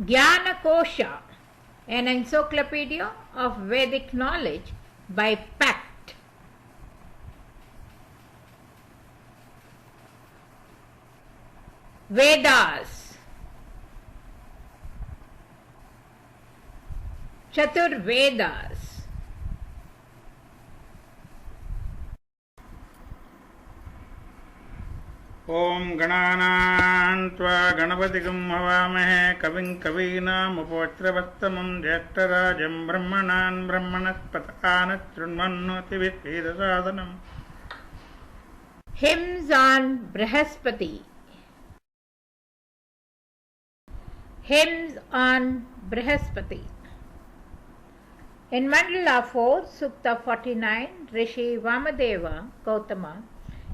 Jnana an encyclopedia of Vedic knowledge by pact. Vedas. Chatur Vedas. ओम गणानान्त्वा गणपतिगं हवामहे कविं कवीनामुपवज्रवत्तमं ज्येष्ठराजं ब्रह्मणान् ब्रह्मणस्पतकान् शृण्वन्नोतिभिर्वेदसादनम्. Hymns on Bhrahaspati. Hymns on Bhrahaspati. In Mandala 4, Sukta 49, Rishi Vamadeva Gautama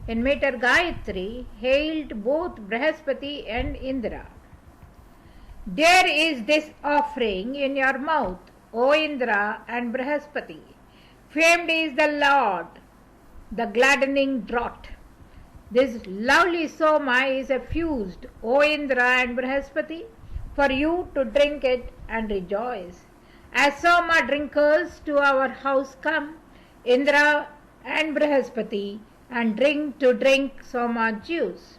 in meter Gayatri hailed both Bhrahaspati and Indra. There is this offering in your mouth, O Indra and Bhrahaspati. Famed is the Lord, the gladdening draught. This lovely soma is effused, O Indra and Bhrahaspati, for you to drink it and rejoice. As soma drinkers to our house come, Indra and Bhrahaspati, and drink soma juice.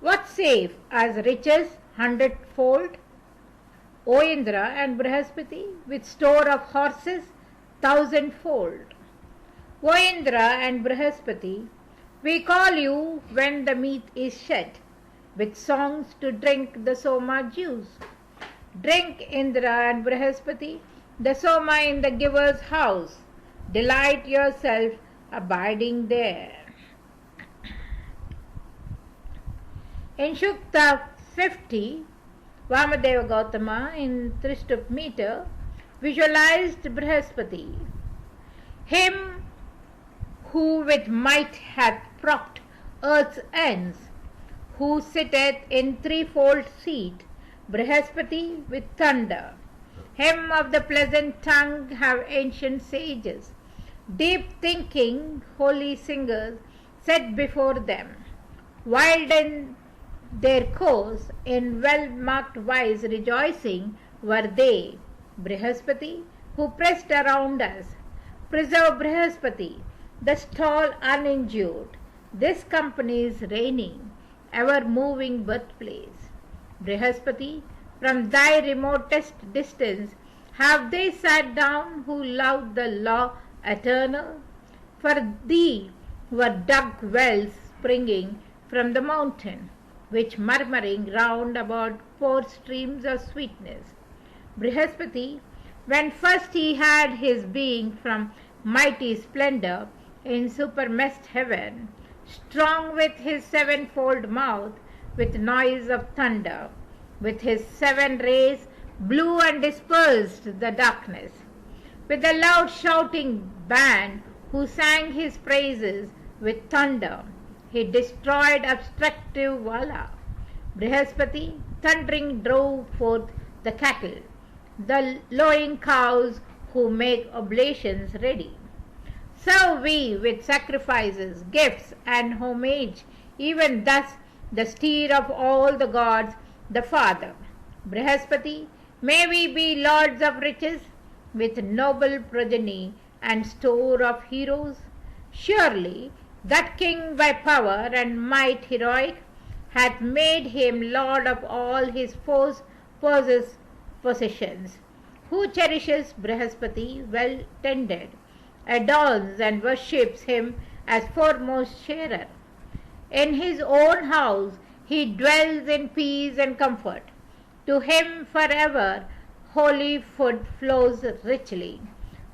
What save as riches 100-fold? O Indra and Bhrahaspati, with store of horses 1,000-fold. O Indra and Bhrahaspati, we call you when the meat is shed, with songs to drink the soma juice. Drink, Indra and Bhrahaspati, the soma in the giver's house. Delight yourself abiding there. In Shukta 50, Vamadeva Gautama in Trishtup meter visualized Bhrahaspati, him who with might hath propped earth's ends, who sitteth in threefold seat, Bhrahaspati with thunder. Him of the pleasant tongue have ancient sages, deep thinking holy singers set before them. Wild in their course, in well-marked wise rejoicing were they. Bhrahaspati, who pressed around us, preserve Bhrahaspati, the stall uninjured, this company's reigning, ever-moving birthplace. Bhrahaspati, from thy remotest distance have they sat down who loved the law eternal? For thee were dug wells springing from the mountain, which murmuring round about pour streams of sweetness. Bhrahaspati, when first he had his being from mighty splendor in supermest heaven, strong with his sevenfold mouth, with noise of thunder, with his 7 rays blew and dispersed the darkness. With a loud shouting band who sang his praises with thunder, he destroyed obstructive Vala. Bhrahaspati, thundering, drove forth the cattle, the lowing cows who make oblations ready. Serve we with sacrifices, gifts, and homage, even thus the steer of all the gods, the Father. Bhrahaspati, may we be lords of riches, with noble progeny and store of heroes. Surely that king by power and might heroic hath made him lord of all his possessions. Who cherishes Bhrahaspati well tended, adorns and worships him as foremost sharer. In his own house he dwells in peace and comfort. To him forever holy food flows richly.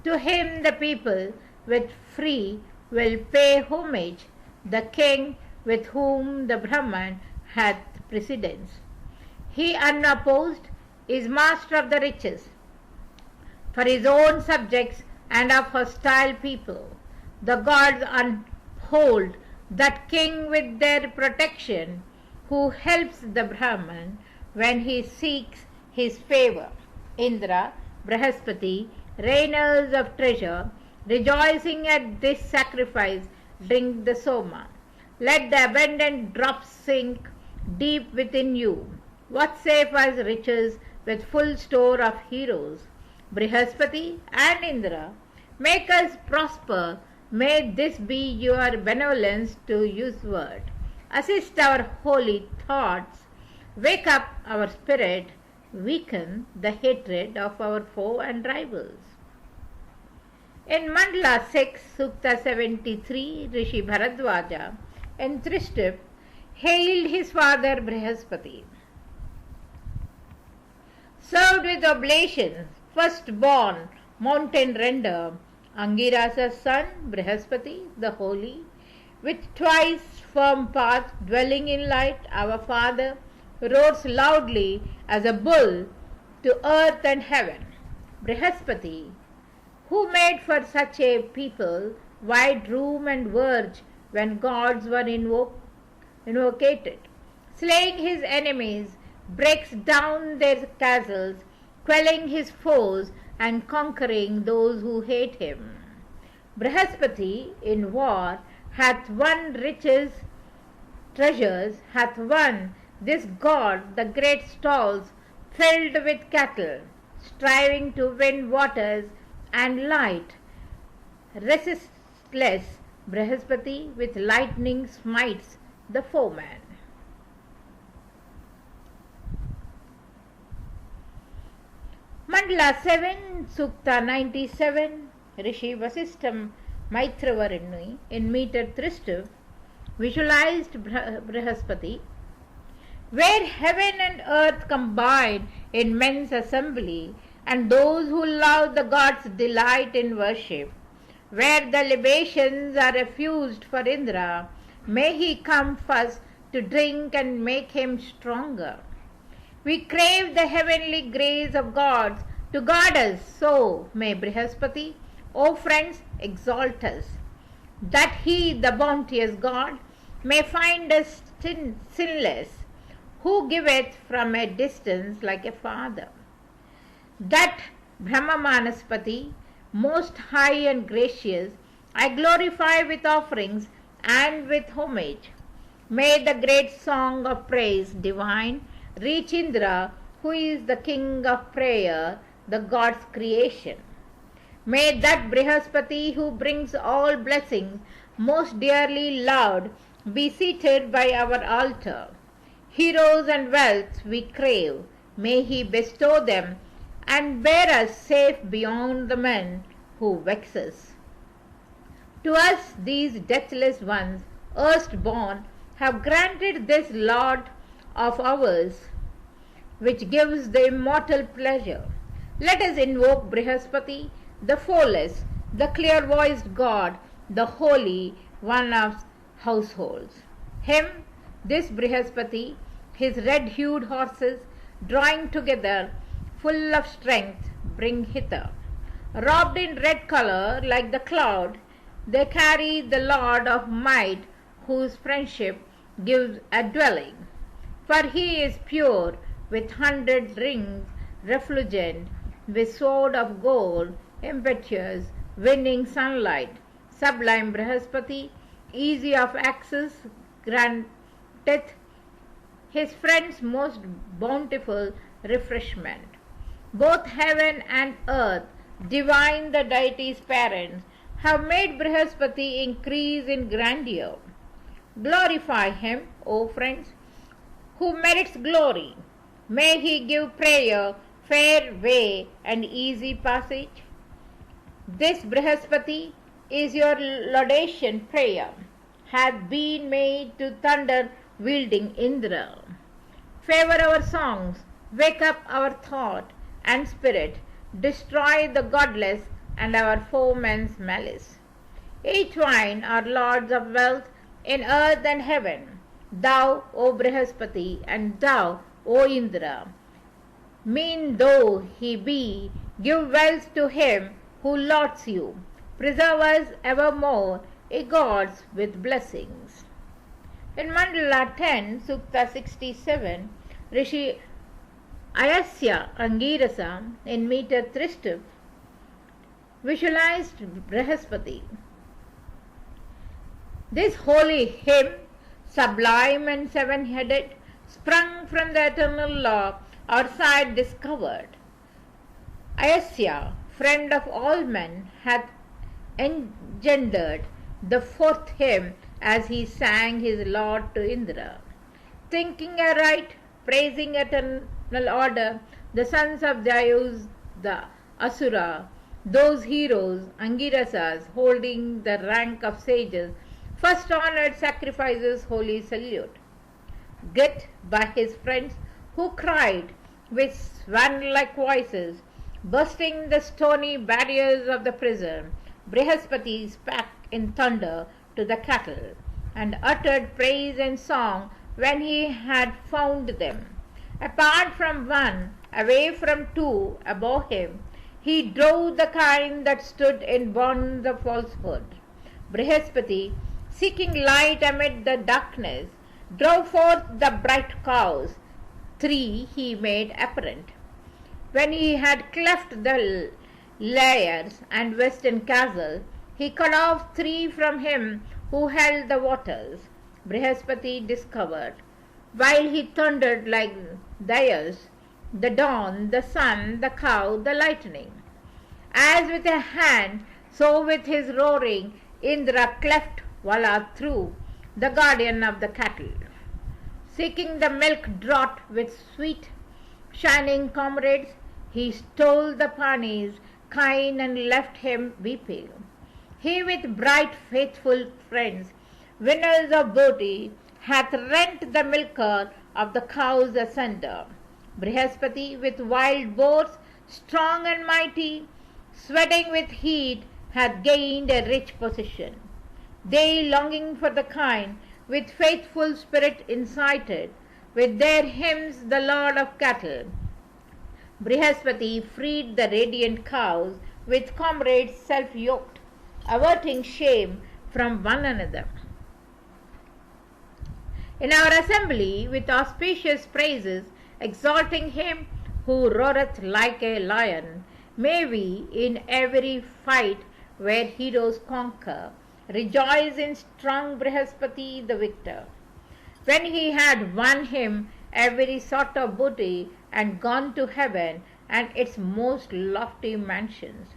To him the people with free will pay homage, the king with whom the Brahman hath precedence. He unopposed is master of the riches for his own subjects and of hostile people. The gods uphold that king with their protection, who helps the Brahman when he seeks his favor. Indra, Bhrahaspati, reigners of treasure, rejoicing at this sacrifice, drink the soma. Let the abundant drops sink deep within you. What safe as riches with full store of heroes. Bhrahaspati and Indra, make us prosper. May this be your benevolence to use word. Assist our holy thoughts. Wake up our spirit. Weaken the hatred of our foe and rivals. In Mandala 6, Sukta 73, Rishi Bharadwaja in Tristip hailed his father Bhrahaspati. Served with oblations, firstborn mountain render, Angirasa's son Bhrahaspati, the holy, with twice firm path dwelling in light, our father roars loudly as a bull to earth and heaven. Bhrahaspati, who made for such a people wide room and verge when gods were invocated, slaying his enemies, breaks down their castles, quelling his foes and conquering those who hate him. Bhrahaspati in war hath won riches, treasures, hath won this god the great stalls filled with cattle, striving to win waters and light. Resistless Bhrahaspati with lightning smites the foeman. Mandala 7, Sukta 97, Rishi Vasistam Maitravarani in meter Tristav visualized Bhrahaspati, where heaven and earth combine in men's assembly, and those who love the gods delight in worship, where the libations are effused for Indra, may he come first to drink and make him stronger. We crave the heavenly grace of gods to guard us, so may Bhrahaspati, O friends, exalt us, that he, the bounteous God, may find us sinless, who giveth from a distance like a father. That Brahmamanaspati, most high and gracious, I glorify with offerings and with homage. May the great song of praise divine reach Indra, who is the king of prayer, the God's creation. May that Bhrahaspati who brings all blessings most dearly loved be seated by our altar. Heroes and wealth we crave, may he bestow them and bear us safe beyond the men who vex us. To us these deathless ones, erst born, have granted this lot of ours, which gives the immortal pleasure. Let us invoke Bhrahaspati, the foeless, the clear-voiced God, the holy one of households. Him, this Bhrahaspati, his red-hued horses, drawing together, full of strength, bring hither. Robed in red color like the cloud, they carry the Lord of might, whose friendship gives a dwelling. For he is pure, with 100 rings, refulgent, with sword of gold, impetuous, winning sunlight. Sublime Bhrahaspati, easy of access, granteth his friends most bountiful refreshment. Both heaven and earth, divine the deity's parents, have made Bhrahaspati increase in grandeur. Glorify him, O friends, who merits glory. May he give prayer fair way and easy passage. This Bhrahaspati is your laudation prayer, hath been made to thunder wielding Indra. Favor our songs, wake up our thought and spirit, destroy the godless and our foemen's malice. Eachwine are lords of wealth in earth and heaven. Thou, O Bhrahaspati, and thou, O Indra, mean though he be, give wealth to him who lauds you. Preserve us evermore, a gods with blessings. In Mandala 10, Sukta 67, Rishi Ayasya Angirasa in meter Tristav visualized Bhrahaspati. This holy hymn, sublime and seven-headed, sprung from the eternal law, outside discovered. Ayasya, friend of all men, hath engendered the fourth hymn as he sang his Lord to Indra. Thinking aright, praising eternal order, the sons of Jayus, the Asura, those heroes, Angirasas, holding the rank of sages, first honored sacrifices holy salute. Get by his friends who cried with swan-like voices, bursting the stony barriers of the prison, Bhrahaspati spake in thunder to the cattle, and uttered praise and song when he had found them. Apart from one, away from two, above him, he drove the kind that stood in bonds of falsehood. Bhrahaspati, seeking light amid the darkness, drove forth the bright cows. Three he made apparent. When he had cleft the layers and western castle, he cut off three from him who held the waters. Bhrahaspati discovered, while he thundered like Dayas, the dawn, the sun, the cow, the lightning. As with a hand, so with his roaring, Indra cleft Vala through, the guardian of the cattle. Seeking the milk draught with sweet, shining comrades, he stole the Panis, kine, and left him weeping. He with bright, faithful friends, winners of booty, hath rent the milker of the cows asunder. Bhrahaspati with wild boars, strong and mighty, sweating with heat, hath gained a rich position. They, longing for the kine, with faithful spirit incited, with their hymns the lord of cattle. Bhrahaspati freed the radiant cows, with comrades self-yoked, averting shame from one another. In our assembly, with auspicious praises, exalting him who roareth like a lion, may we, in every fight where heroes conquer, rejoice in strong Bhrahaspati the victor. When he had won him every sort of booty and gone to heaven and its most lofty mansions,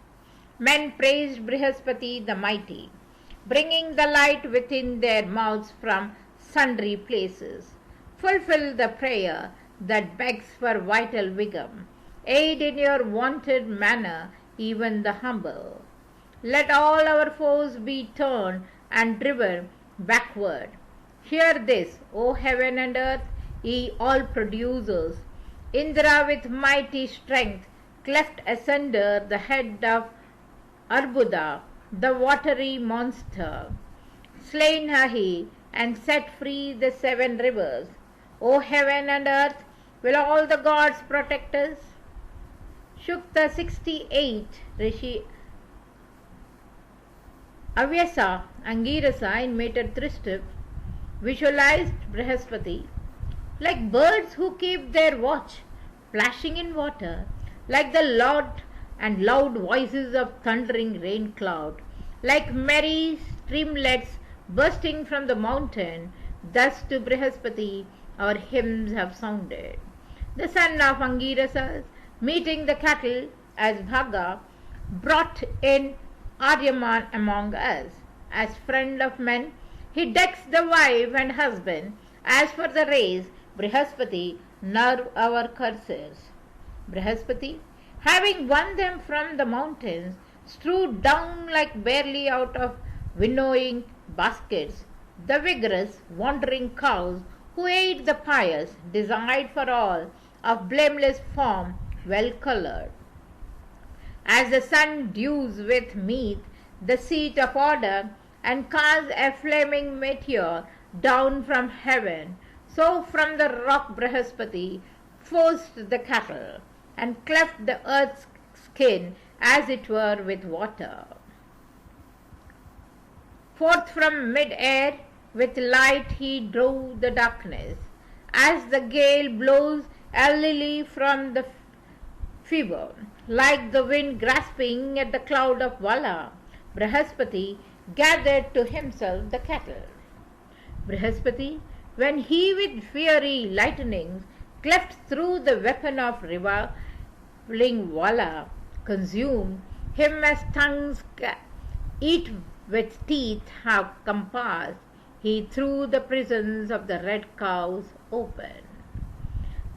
men praised Bhrahaspati the mighty, bringing the light within their mouths from sundry places. Fulfill the prayer that begs for vital vigor. Aid in your wonted manner even the humble. Let all our foes be turned and driven backward. Hear this, O heaven and earth, ye all producers. Indra with mighty strength cleft asunder the head of Arbuda, the watery monster. Slain her he, and set free the seven rivers. O heaven and earth, will all the gods protect us? Shukta 68, Rishi Avyasa, Angirasa in Meter Tristip, visualized Bhrahaspati like birds who keep their watch, plashing in water, like the loud and loud voices of thundering rain cloud, like merry streamlets bursting from the mountain. Thus to Bhrahaspati our hymns have sounded. The son of Angirasas, meeting the cattle as Bhaga, brought in Aryaman among us. As friend of men, he decks the wife and husband. As for the race, Bhrahaspati, nerve our cursors. Bhrahaspati, having won them from the mountains, strewed down like barley out of winnowing baskets, the vigorous, wandering cows who ate the pious, desired for all, of blameless form, well coloured. As the sun dews with meat the seat of order, and casts a flaming meteor down from heaven, so from the rock Bhrahaspati forced the cattle, and cleft the earth's skin as it were with water. Forth from mid-air with light he drove the darkness, as the gale blows a lily from the fever, like the wind grasping at the cloud of Vala. Bhrahaspati gathered to himself the cattle. Bhrahaspati, when he with fiery lightnings cleft through the weapon of reviling Vala, consumed him as tongues eat with teeth have compassed. He threw the prisons of the red cows open.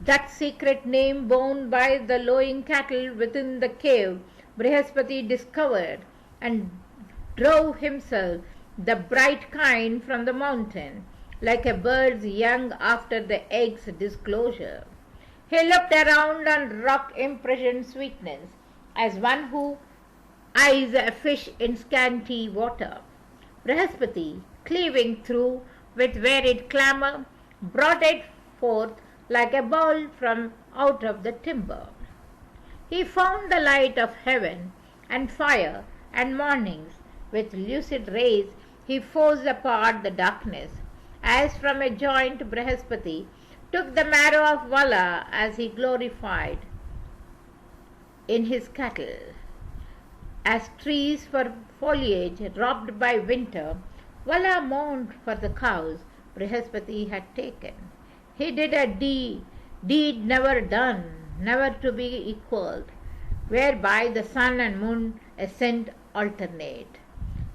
That secret name borne by the lowing cattle within the cave, Bhrahaspati discovered and drove himself the bright kind from the mountain, like a bird's young after the egg's disclosure. He looked around on rock imprisoned sweetness, as one who eyes a fish in scanty water. Bhrahaspati, cleaving through with varied clamour, brought it forth like a bowl from out of the timber. He found the light of heaven and fire and mornings. With lucid rays he forced apart the darkness. As from a joint Bhrahaspati took the marrow of Vala as he glorified in his cattle. As trees for foliage robbed by winter, Vala mourned for the cows Bhrahaspati had taken. He did a deed never done, never to be equalled, whereby the sun and moon ascend alternate.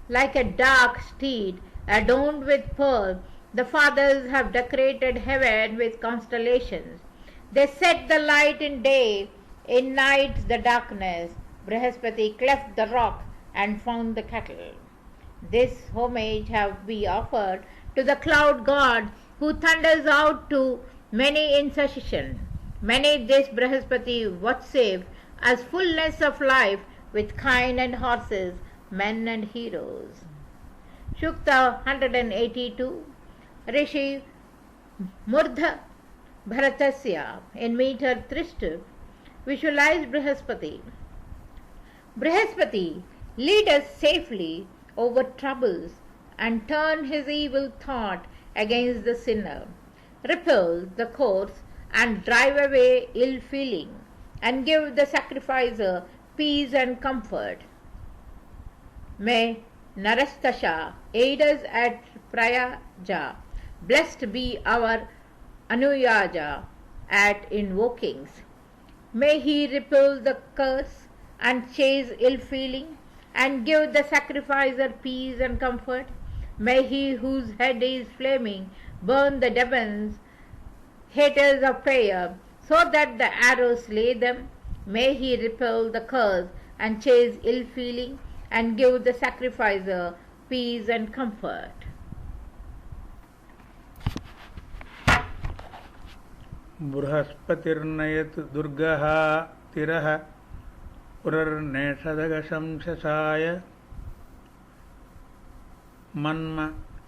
Like a dark steed adorned with pearl, the fathers have decorated heaven with constellations. They set the light in day, in night the darkness. Bhrahaspati cleft the rock and found the cattle. This homage have we offered to the cloud god, who thunders out to many in succession. Many this Bhrahaspati vouchsafed as fullness of life with kine and horses, men and heroes. Shukta 182. Rishi Murdha Bharatasya in meter Trishtu visualized Bhrahaspati. Bhrahaspati, lead us safely over troubles and turn his evil thought against the sinner. Repel the course and drive away ill feeling, and give the sacrificer peace and comfort. May Narastasha aid us at Prayaja. Blessed be our Anuyaja at invokings. May he repel the curse and chase ill feeling, and give the sacrificer peace and comfort. May he whose head is flaming burn the demons, haters of prayer, so that the arrows slay them. May he repel the curse and chase ill feeling, and give the sacrificer peace and comfort. बृहस्पतिर्नयत् दुर्गः तिरः पुरर्नेषदगशंशसाय मन्म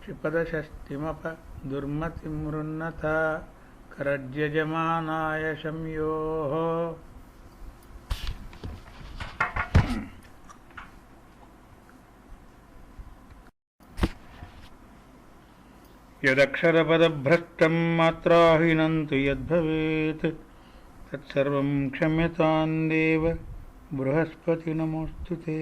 क्षिपदषष्टिमप दुर्मतिमृन्नता करज्यजमानाय शम्योः यदक्षरपदभ्रष्टं मात्राहीनं तु यद्भवेत् तत्सर्वं क्षम्यतां देव बृहस्पति नमोऽस्तु ते।